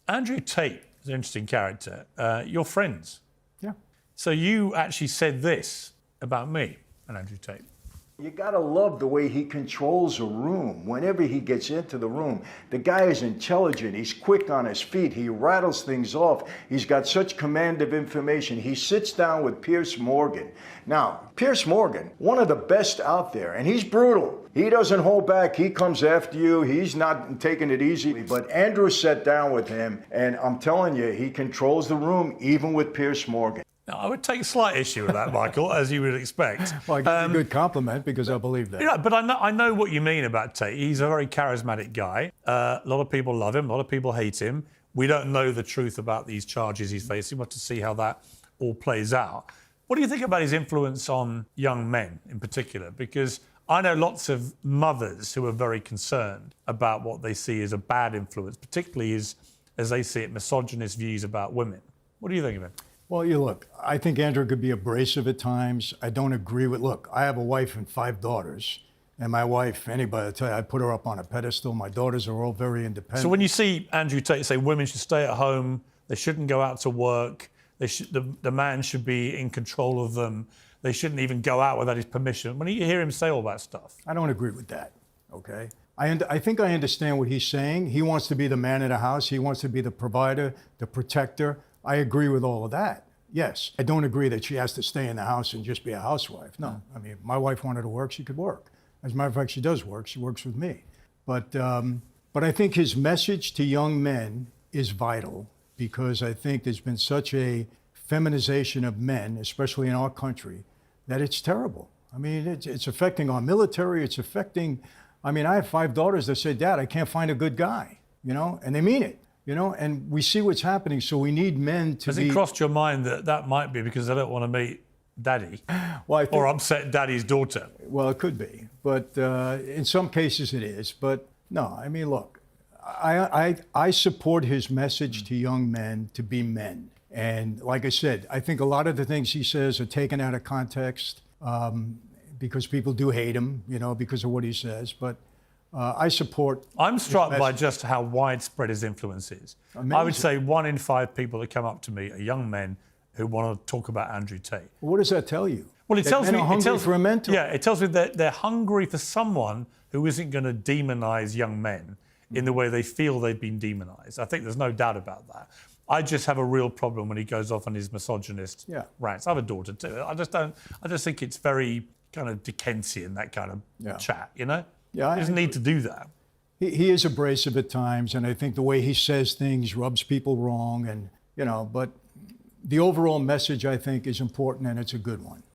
Andrew Tate is an interesting character. You're friends. Yeah. So you actually said this about me and Andrew Tate. You gotta love the way he controls a room. Whenever he gets into the room, the guy is intelligent. He's quick on his feet. He rattles things off. He's got such command of information. He sits down with Piers Morgan. Now, Piers Morgan, one of the best out there, and he's brutal. He doesn't hold back. He comes after you. He's not taking it easy. But Andrew sat down with him, and I'm telling you, he controls the room, even with Piers Morgan. Now, I would take slight issue with that, Michael, as you would expect. Well, I give you a good compliment because I believe that. Yeah, but I know what you mean about Tate. He's a very charismatic guy. A lot of people love him. A lot of people hate him. We don't know the truth about these charges he's facing. We'll have to see how that all plays out. What do you think about his influence on young men in particular? Because I know lots of mothers who are very concerned about what they see as a bad influence, particularly as they see it, misogynist views about women. What do you think of him? Well, you look, I think Andrew could be abrasive at times. I don't agree with, look, I have a wife and 5 daughters. And my wife, anybody will tell you, I put her up on a pedestal. My daughters are all very independent. So when you see Andrew Tate say women should stay at home, they shouldn't go out to work, the man should be in control of them, they shouldn't even go out without his permission. When you hear him say all that stuff. I don't agree with that, okay? I think I understand what he's saying. He wants to be the man of the house. He wants to be the provider, the protector. I agree with all of that. Yes. I don't agree that she has to stay in the house and just be a housewife. No. I mean, if my wife wanted to work, she could work. As a matter of fact, she does work. She works with me. But I think his message to young men is vital because I think there's been such a feminization of men, especially in our country, that it's terrible. I mean, it's affecting our military. It's affecting, I mean, I have 5 daughters that say, Dad, I can't find a good guy, you know, and they mean it. You know, and we see what's happening, so we need men to Has it crossed your mind that that might be because they don't want to meet Daddy well, I think, or upset Daddy's daughter? Well, it could be, but in some cases it is. But no, I mean, look, I support his message to young men to be men. And like I said, I think a lot of the things he says are taken out of context because people do hate him, you know, because of what he says. But I support. I'm struck by just how widespread his influence is. Amazing. I would say 1 in 5 people that come up to me are young men who want to talk about Andrew Tate. What does that tell you? Well, it That tells men me are hungry for a mentor. Yeah, it tells me that they're hungry for someone who isn't going to demonize young men in the way they feel they've been demonized. I think there's no doubt about that. I just have a real problem when he goes off on his misogynist rants. I have a daughter too. I just think it's very kind of Dickensian, that kind of chat, you know? Yeah, he doesn't need to do that. He is abrasive at times, and I think the way he says things rubs people wrong, and you know. But the overall message, I think, is important, and it's a good one.